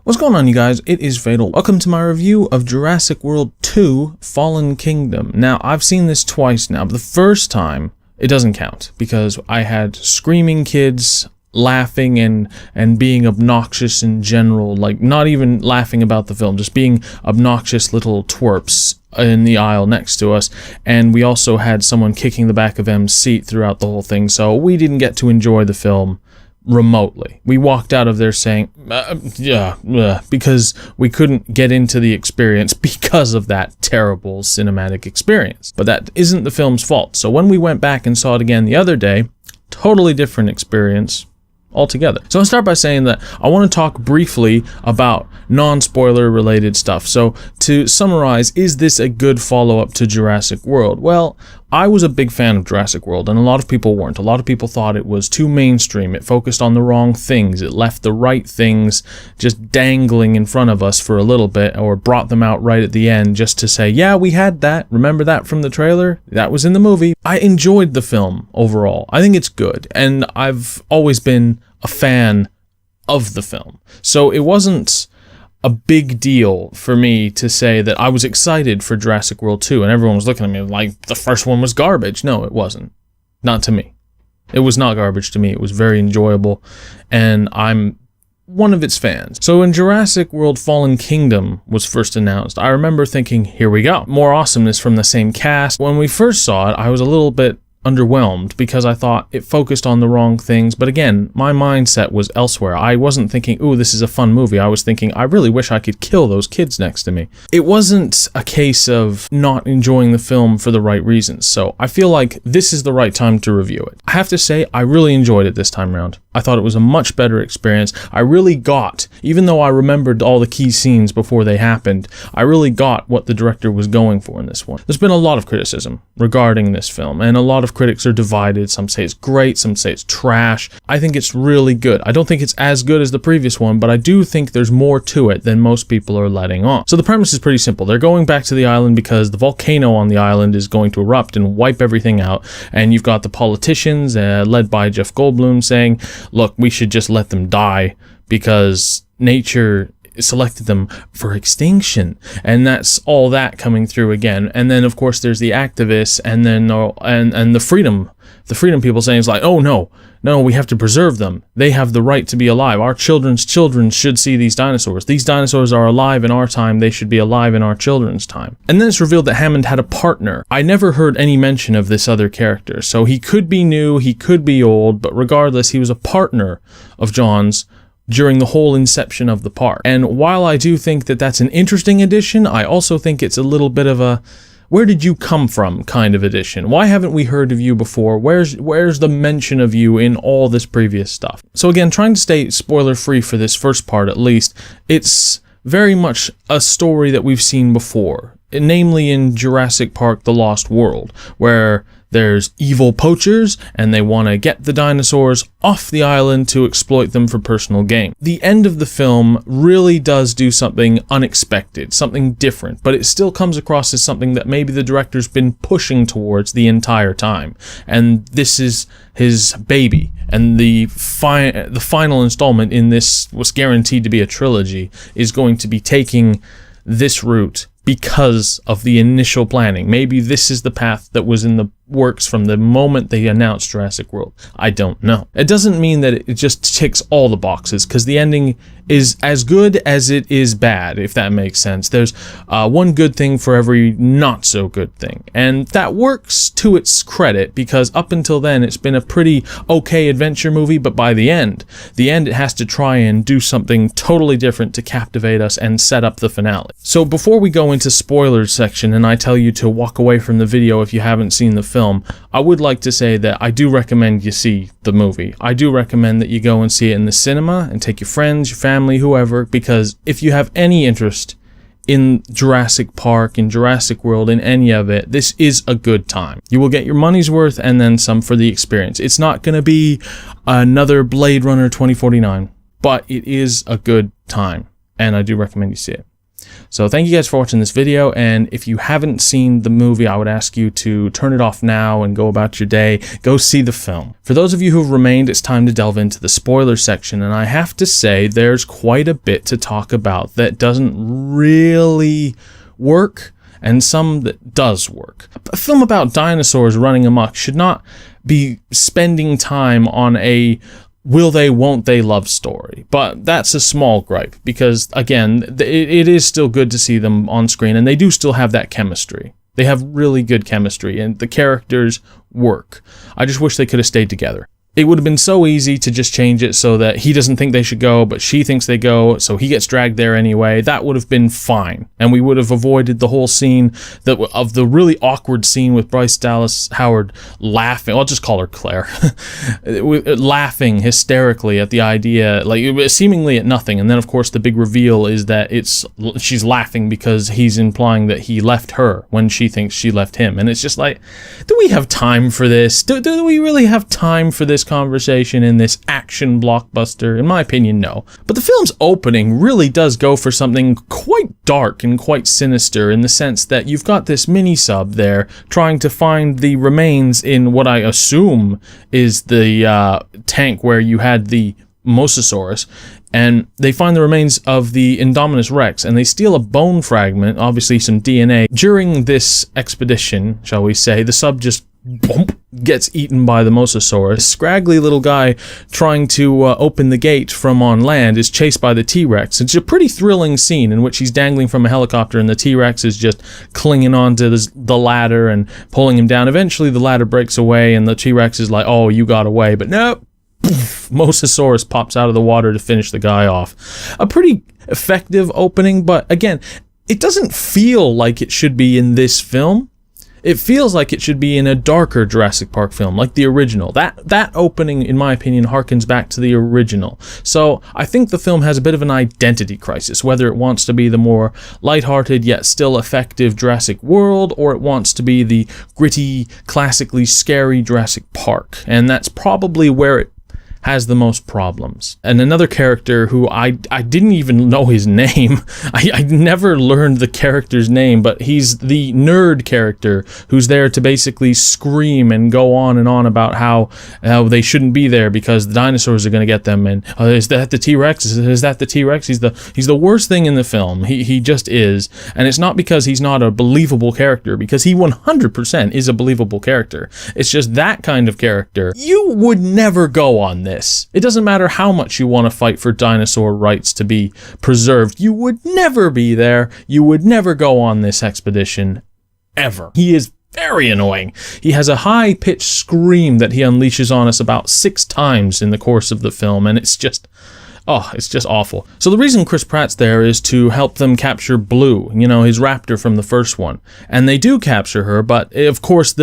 What's going on, you guys? It is Fatal. Welcome to my review of Jurassic World 2 Fallen Kingdom. Now, I've seen this twice now, but the first time, it doesn't count, because I had screaming kids laughing and being obnoxious in general, like not even laughing about the film, just being obnoxious little twerps in the aisle next to us, and we also had someone kicking the back of M's seat throughout the whole thing, so we didn't get to enjoy the film remotely. We walked out of there saying, because we couldn't get into the experience because of that terrible cinematic experience. But that isn't the film's fault. So when we went back and saw it again the other day, totally different experience altogether. So I'll start by saying that I want to talk briefly about non-spoiler related stuff. So to summarize, is this a good follow-up to Jurassic World? Well, I was a big fan of Jurassic World, and a lot of people weren't. A lot of people thought it was too mainstream. It focused on the wrong things. It left the right things just dangling in front of us for a little bit, or brought them out right at the end just to say, yeah, we had that. Remember that from the trailer? That was in the movie. I enjoyed the film overall. I think it's good, and I've always been a fan of the film. So it wasn't a big deal for me to say that I was excited for Jurassic World 2, and everyone was looking at me like the first one was garbage. No, it wasn't. Not to me. It was not garbage to me. It was very enjoyable, and I'm one of its fans. So when Jurassic World Fallen Kingdom was first announced, I remember thinking, here we go. More awesomeness from the same cast. When we first saw it, I was a little bit underwhelmed because I thought it focused on the wrong things, but again, my mindset was elsewhere. I wasn't thinking, ooh, this is a fun movie. I was thinking, I really wish I could kill those kids next to me. It wasn't a case of not enjoying the film for the right reasons, so I feel like this is the right time to review it. I have to say, I really enjoyed it this time around. I thought it was a much better experience. I really got, even though I remembered all the key scenes before they happened, I really got what the director was going for in this one. There's been a lot of criticism regarding this film, and a lot of critics are divided. Some say it's great, some say it's trash. I think it's really good. I don't think it's as good as the previous one, but I do think there's more to it than most people are letting on. So the premise is pretty simple. They're going back to the island because the volcano on the island is going to erupt and wipe everything out, and you've got the politicians, led by Jeff Goldblum, saying, look, we should just let them die because nature selected them for extinction, and that's all that coming through again. And then of course there's the activists, and then and the freedom people saying, it's like, oh no, we have to preserve them. They have the right to be alive. Our children's children should see these dinosaurs. These dinosaurs are alive in our time. They should be alive in our children's time. And then it's revealed that Hammond had a partner. I never heard any mention of this other character, so he could be new, he could be old, but regardless, he was a partner of John's during the whole inception of the park. And while I do think that that's an interesting addition, I also think it's a little bit of a where did you come from kind of addition. Why haven't we heard of you before? Where's the mention of you in all this previous stuff? So again, trying to stay spoiler free for this first part at least, it's very much a story that we've seen before, namely in Jurassic Park: The Lost World, where there's evil poachers, and they want to get the dinosaurs off the island to exploit them for personal gain. The end of the film really does do something unexpected, something different, but it still comes across as something that maybe the director's been pushing towards the entire time. And this is his baby. And the final installment in this was guaranteed to be a trilogy, is going to be taking this route because of the initial planning. Maybe this is the path that was in the works from the moment they announced Jurassic World. I don't know. It doesn't mean that it just ticks all the boxes, because the ending is as good as it is bad, if that makes sense. There's one good thing for every not so good thing, and that works to its credit, because up until then it's been a pretty okay adventure movie, but by the end it has to try and do something totally different to captivate us and set up the finale. So before we go into spoilers section and I tell you to walk away from the video if you haven't seen the film, I would like to say that I do recommend you see the movie. I do recommend that you go and see it in the cinema and take your friends, your family, whoever, because if you have any interest in Jurassic Park, in Jurassic World, in any of it, this is a good time. You will get your money's worth and then some for the experience. It's not going to be another Blade Runner 2049, but it is a good time, and I do recommend you see it. So thank you guys for watching this video, and if you haven't seen the movie, I would ask you to turn it off now and go about your day. Go see the film. For those of you who have remained, it's time to delve into the spoiler section, and I have to say there's quite a bit to talk about that doesn't really work, and some that does work. A film about dinosaurs running amok should not be spending time on a will they, won't they love story. But that's a small gripe, because, again, it is still good to see them on screen, and they do still have that chemistry. They have really good chemistry, and the characters work. I just wish they could have stayed together. It would have been so easy to just change it so that he doesn't think they should go, but she thinks they go, so he gets dragged there anyway. That would have been fine, and we would have avoided the whole scene of the really awkward scene with Bryce Dallas Howard laughing. I'll just call her Claire, laughing hysterically at the idea, like seemingly at nothing. And then, of course, the big reveal is that she's laughing because he's implying that he left her when she thinks she left him. And it's just like, do we have time for this? Do we really have time for this conversation in this action blockbuster? In my opinion, no. But the film's opening really does go for something quite dark and quite sinister, in the sense that you've got this mini-sub there trying to find the remains in what I assume is the tank where you had the Mosasaurus, and they find the remains of the Indominus Rex, and they steal a bone fragment, obviously some DNA. During this expedition, shall we say, the sub just gets eaten by the Mosasaurus. A scraggly little guy trying to open the gate from on land is chased by the T-Rex. It's a pretty thrilling scene in which he's dangling from a helicopter and the T-Rex is just clinging onto the ladder and pulling him down. Eventually the ladder breaks away and the T-Rex is like, oh, you got away, but nope. Mosasaurus pops out of the water to finish the guy off. A pretty effective opening, but again, it doesn't feel like it should be in this film. It feels like it should be in a darker Jurassic Park film, like the original. That opening, in my opinion, harkens back to the original. So I think the film has a bit of an identity crisis, whether it wants to be the more lighthearted yet still effective Jurassic World, or it wants to be the gritty, classically scary Jurassic Park. And that's probably where it has the most problems. And another character who I didn't even know his name. I never learned the character's name, but he's the nerd character who's there to basically scream and go on and on about how they shouldn't be there because the dinosaurs are going to get them, and is that the T-Rex? Is that the T-Rex? He's the worst thing in the film. He just is. And it's not because he's not a believable character, because he 100% is a believable character. It's just that kind of character. You would never go on this. It doesn't matter how much you want to fight for dinosaur rights to be preserved. You would never be there. You would never go on this expedition, ever. He is very annoying. He has a high-pitched scream that he unleashes on us about 6 times in the course of the film, and it's just awful. So the reason Chris Pratt's there is to help them capture Blue, his raptor from the first one. And they do capture her, but of course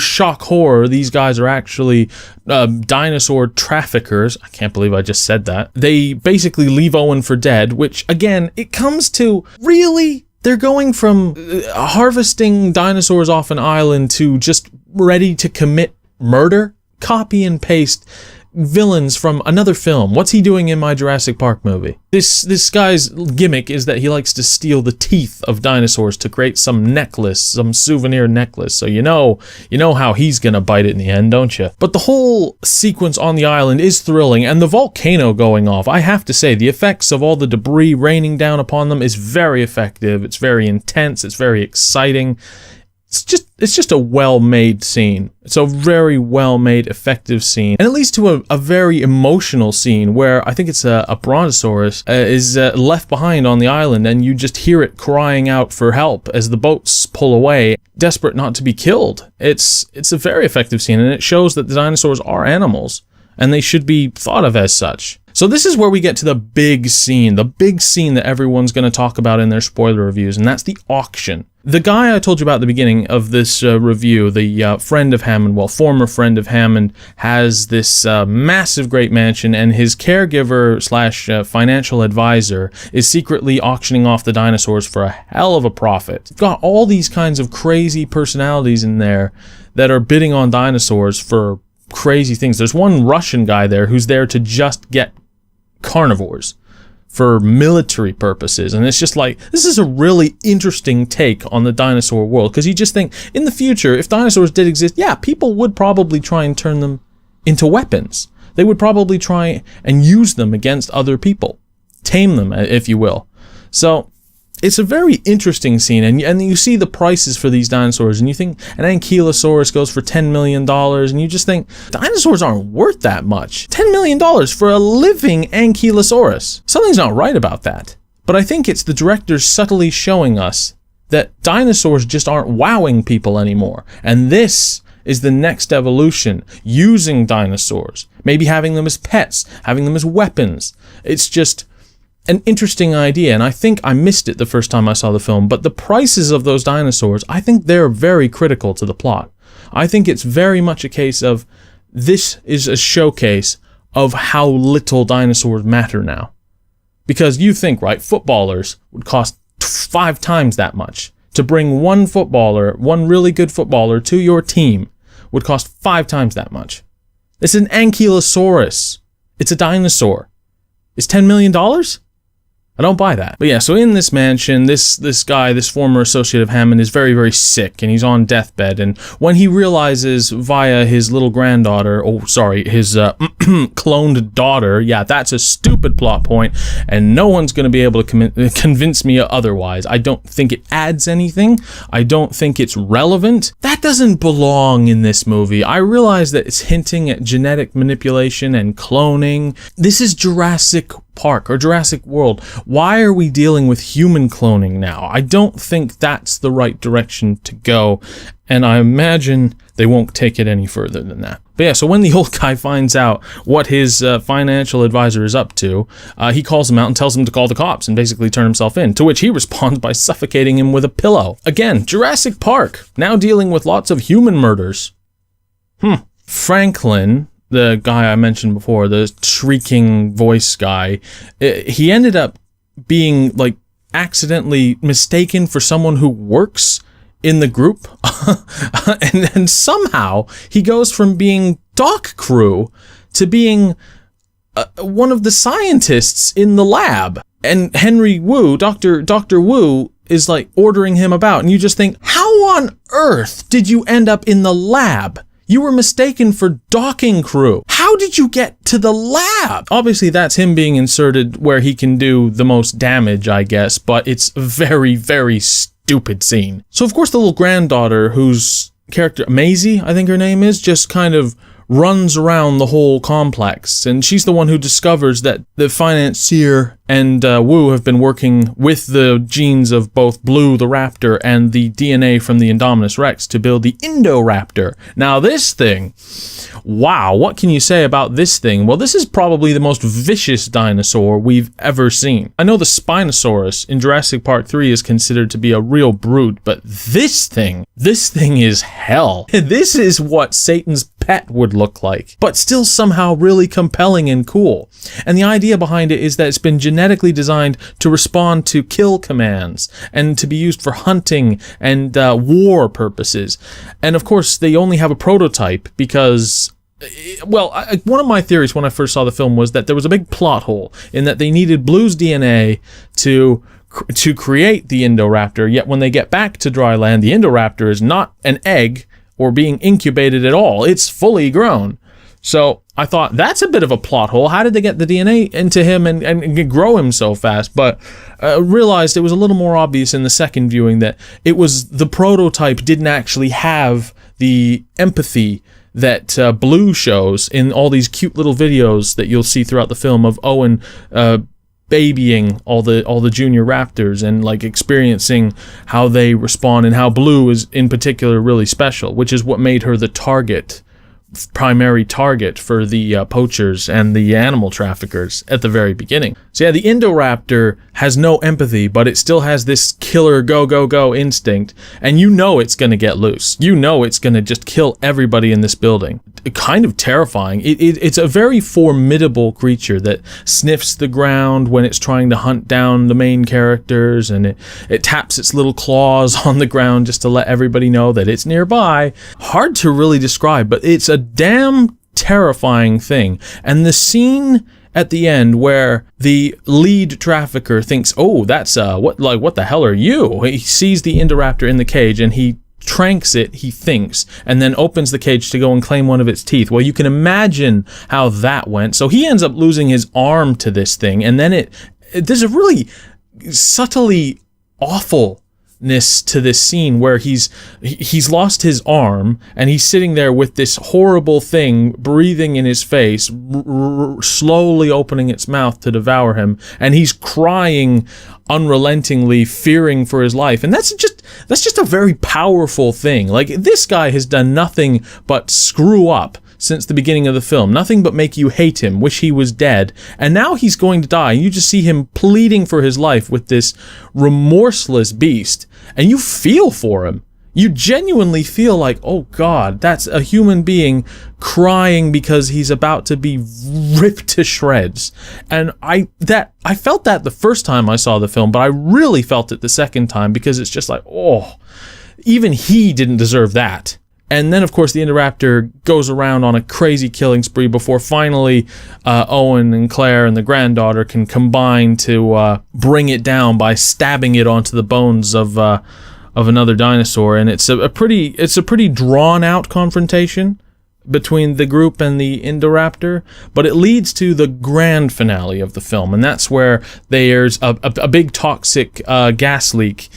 shock horror, these guys are actually dinosaur traffickers. I can't believe I just said that. They basically leave Owen for dead, which, again, it comes to, really? They're going from harvesting dinosaurs off an island to just ready to commit murder? Copy and paste villains from another film. What's he doing in my Jurassic Park movie? This guy's gimmick is that he likes to steal the teeth of dinosaurs to create some necklace, some souvenir necklace. So you know how he's gonna bite it in the end, don't you? But the whole sequence on the island is thrilling, and the volcano going off, I have to say, the effects of all the debris raining down upon them is very effective. It's very intense. It's very exciting. It's just a well-made scene. It's a very well-made, effective scene. And it leads to a very emotional scene where I think it's a Brontosaurus is left behind on the island, and you just hear it crying out for help as the boats pull away, desperate not to be killed. It's a very effective scene, and it shows that the dinosaurs are animals, and they should be thought of as such. So this is where we get to the big scene that everyone's going to talk about in their spoiler reviews, and that's the auction. The guy I told you about at the beginning of this review, the friend of Hammond, former friend of Hammond, has this massive great mansion, and his caregiver / financial advisor is secretly auctioning off the dinosaurs for a hell of a profit. You've got all these kinds of crazy personalities in there that are bidding on dinosaurs for crazy things. There's one Russian guy there who's there to just get carnivores for military purposes. And it's just like, this is a really interesting take on the dinosaur world, because you just think, in the future, if dinosaurs did exist, yeah, people would probably try and turn them into weapons. They would probably try and use them against other people. Tame them, if you will. So, it's a very interesting scene, and you see the prices for these dinosaurs, and you think an ankylosaurus goes for $10 million, and you just think, dinosaurs aren't worth that much. $10 million for a living ankylosaurus. Something's not right about that. But I think it's the directors subtly showing us that dinosaurs just aren't wowing people anymore. And this is the next evolution, using dinosaurs. Maybe having them as pets, having them as weapons. It's just an interesting idea, and I think I missed it the first time I saw the film, but the prices of those dinosaurs, I think they're very critical to the plot. I think it's very much a case of, this is a showcase of how little dinosaurs matter now. Because you think, right, footballers would cost 5 times that much. To bring one really good footballer to your team would cost 5 times that much. This is an ankylosaurus. It's a dinosaur. Is $10 million? I don't buy that. But yeah, so in this mansion, this guy, this former associate of Hammond, is very, very sick, and he's on deathbed. And when he realizes via his little granddaughter, his cloned daughter, yeah, that's a stupid plot point, and no one's going to be able to convince me otherwise. I don't think it adds anything. I don't think it's relevant. That doesn't belong in this movie. I realize that it's hinting at genetic manipulation and cloning. This is Jurassic Park or Jurassic World. Why are we dealing with human cloning now? I don't think that's the right direction to go, and I imagine they won't take it any further than that. But yeah, so when the old guy finds out what his financial advisor is up to, he calls him out and tells him to call the cops and basically turn himself in, to which he responds by suffocating him with a pillow. Again, Jurassic Park, now dealing with lots of human murders. Franklin, the guy I mentioned before, the shrieking voice guy, he ended up being, like, accidentally mistaken for someone who works in the group. and somehow he goes from being dock crew to being one of the scientists in the lab. And Henry Wu, Dr. Wu, is, like, ordering him about. And you just think, how on earth did you end up in the lab? You were mistaken for docking crew. How did you get to the lab? Obviously, that's him being inserted where he can do the most damage, I guess, but it's a very, very stupid scene. So, of course, the little granddaughter, whose character, Maisie, I think her name is, just kind of runs around the whole complex, and she's the one who discovers that the financier and Wu have been working with the genes of both Blue the Raptor and the DNA from the Indominus Rex to build the Endo Raptor. Now this thing, wow, what can you say about this thing? Well, this is probably the most vicious dinosaur we've ever seen. I know the Spinosaurus in Jurassic Park 3 is considered to be a real brute, but this thing is hell. This is what Satan's pet would look like, but still somehow really compelling and cool. And the idea behind it is that it's been genetically designed to respond to kill commands and to be used for hunting and war purposes. And of course, they only have a prototype because, well, one of my theories when I first saw the film was that there was a big plot hole in that they needed Blue's DNA to create the Endo Raptor, yet when they get back to dry land, the Endo Raptor is not an egg or being incubated at all. It's fully grown. So I thought, that's a bit of a plot hole. How did they get the DNA into him and grow him so fast? But realized it was a little more obvious in the second viewing that it was the prototype didn't actually have the empathy that Blue shows in all these cute little videos that you'll see throughout the film of Owen babying all the junior raptors and like experiencing how they respond, and how Blue is in particular really special, which is what made her the primary target for the poachers and the animal traffickers at the very beginning. So yeah, the Indoraptor has no empathy, but it still has this killer go instinct, and you know it's going to get loose. You know it's going to just kill everybody in this building. Kind of terrifying. It's a very formidable creature that sniffs the ground when it's trying to hunt down the main characters, and it taps its little claws on the ground just to let everybody know that it's nearby. Hard to really describe, but it's a damn terrifying thing. And the scene at the end where the lead trafficker thinks, oh, that's, what the hell are you? He sees the Endo Raptor in the cage and he tranks it, he thinks, and then opens the cage to go and claim one of its teeth. Well, you can imagine how that went. So he ends up losing his arm to this thing, and then there's a really subtly awfulness to this scene where he's lost his arm and he's sitting there with this horrible thing breathing in his face, slowly opening its mouth to devour him, and he's crying unrelentingly, fearing for his life. And that's just a very powerful thing. Like, this guy has done nothing but screw up since the beginning of the film. Nothing but make you hate him, wish he was dead. And now he's going to die. You just see him pleading for his life with this remorseless beast. And you feel for him. You genuinely feel like, oh God, that's a human being crying because he's about to be ripped to shreds. And I felt that the first time I saw the film, but I really felt it the second time because it's just like, oh, even he didn't deserve that. And then, of course, the Endo Raptor goes around on a crazy killing spree before finally Owen and Claire and the granddaughter can combine to bring it down by stabbing it onto the bones of another dinosaur. And it's a pretty drawn out confrontation between the group and the Endo Raptor, but it leads to the grand finale of the film, and that's where there's a big toxic gas leak.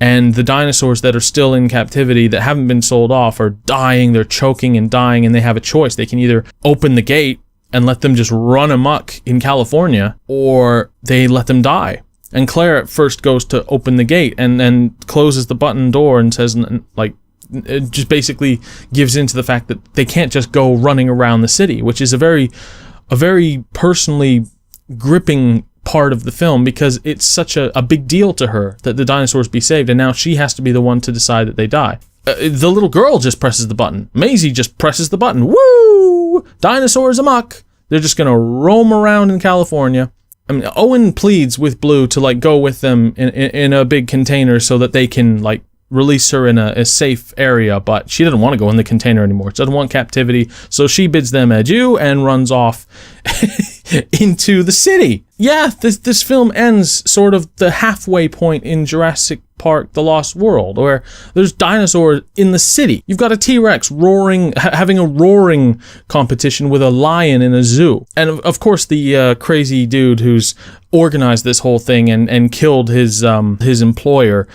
And the dinosaurs that are still in captivity that haven't been sold off are dying, they're choking and dying, and they have a choice. They can either open the gate and let them just run amok in California, or they let them die. And Claire at first goes to open the gate and then closes the button door and says, like, it just basically gives in to the fact that they can't just go running around the city, which is a very personally gripping part of the film, because it's such a big deal to her that the dinosaurs be saved, and now she has to be the one to decide that they die. The little girl just presses the button. Maisie just presses the button. Woo! Dinosaurs amok. They're just gonna roam around in California. I mean, Owen pleads with Blue to like go with them in a big container so that they can like release her in a safe area, but she doesn't want to go in the container anymore. She doesn't want captivity, so she bids them adieu and runs off into the city. Yeah, this film ends sort of the halfway point in Jurassic Park: The Lost World, where there's dinosaurs in the city. You've got a T-Rex roaring, having a roaring competition with a lion in a zoo. And of course the crazy dude who's organized this whole thing and killed his employer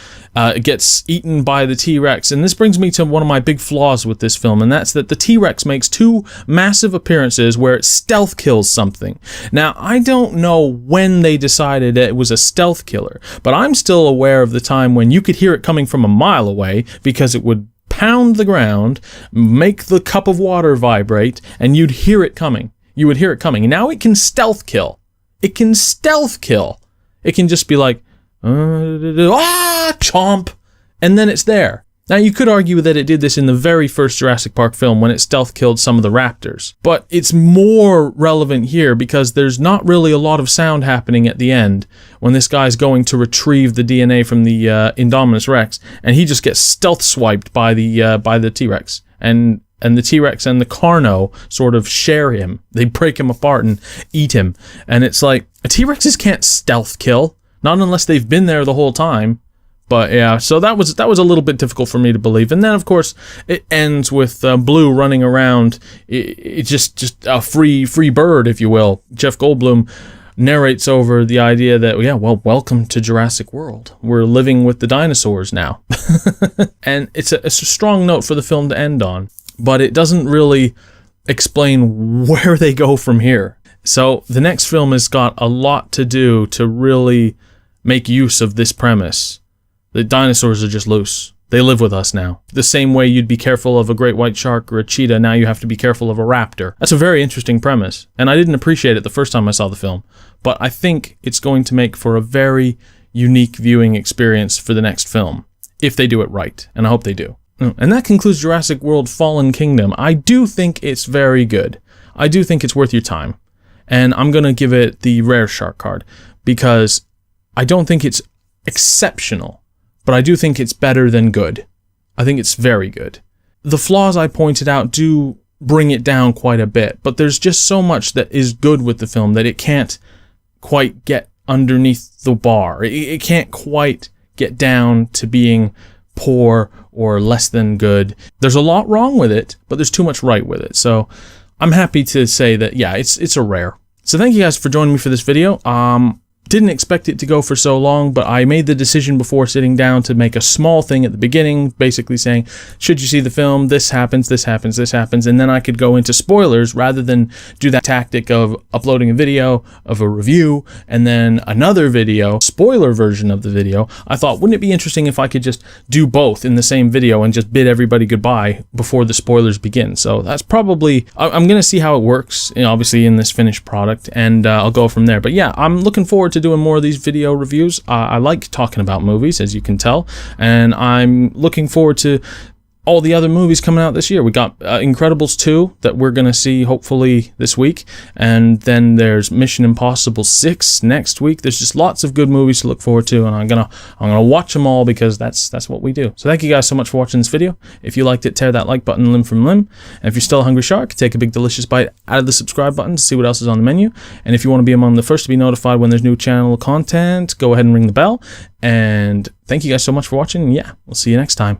gets eaten by the T-Rex. And this brings me to one of my big flaws with this film, and that's that the T-Rex makes two massive appearances where it stealth kills something. Now, I don't know when they decided it was a stealth killer, but I'm still aware of the time when you could hear it coming from a mile away because it would pound the ground, make the cup of water vibrate, and you'd hear it coming. You would hear it coming. And now it can stealth kill. It can stealth kill. It can just be like, chomp, and then it's there. Now, you could argue that it did this in the very first Jurassic Park film when it stealth killed some of the raptors. But it's more relevant here because there's not really a lot of sound happening at the end when this guy's going to retrieve the DNA from the Indominus Rex, and he just gets stealth swiped by the T-Rex. And the T-Rex and the Carno sort of share him. They break him apart and eat him. And it's like, T-Rexes can't stealth kill, not unless they've been there the whole time. But yeah, so that was a little bit difficult for me to believe. And then, of course, it ends with Blue running around. It's just a free bird, if you will. Jeff Goldblum narrates over the idea that, yeah, well, welcome to Jurassic World. We're living with the dinosaurs now. And it's a strong note for the film to end on, but it doesn't really explain where they go from here. So the next film has got a lot to do to really make use of this premise. The dinosaurs are just loose. They live with us now. The same way you'd be careful of a great white shark or a cheetah, now you have to be careful of a raptor. That's a very interesting premise, and I didn't appreciate it the first time I saw the film, but I think it's going to make for a very unique viewing experience for the next film, if they do it right, and I hope they do. And that concludes Jurassic World Fallen Kingdom. I do think it's very good. I do think it's worth your time, and I'm going to give it the rare shark card, because I don't think it's exceptional, but I do think it's better than good. I think it's very good. The flaws I pointed out do bring it down quite a bit. But there's just so much that is good with the film that it can't quite get underneath the bar. It can't quite get down to being poor or less than good. There's a lot wrong with it, but there's too much right with it. So I'm happy to say that, yeah, it's a rare. So thank you guys for joining me for this video. Didn't expect it to go for so long, but I made the decision before sitting down to make a small thing at the beginning, basically saying, should you see the film, this happens, this happens, this happens, and then I could go into spoilers rather than do that tactic of uploading a video of a review and then another video, spoiler version of the video. I thought, wouldn't it be interesting if I could just do both in the same video and just bid everybody goodbye before the spoilers begin? So that's probably, I'm going to see how it works, obviously in this finished product, and I'll go from there. But yeah, I'm looking forward to doing more of these video reviews. I like talking about movies, as you can tell, and I'm looking forward to all the other movies coming out this year. We got Incredibles 2 that we're going to see hopefully this week, and then there's Mission Impossible 6 next week. There's just lots of good movies to look forward to, and I'm gonna watch them all because that's what we do. So thank you guys so much for watching this video. If you liked it, tear that like button limb from limb, and if you're still a hungry shark, take a big delicious bite out of the subscribe button to see what else is on the menu. And if you want to be among the first to be notified when there's new channel content, go ahead and ring the bell. And thank you guys so much for watching. Yeah, we'll see you next time.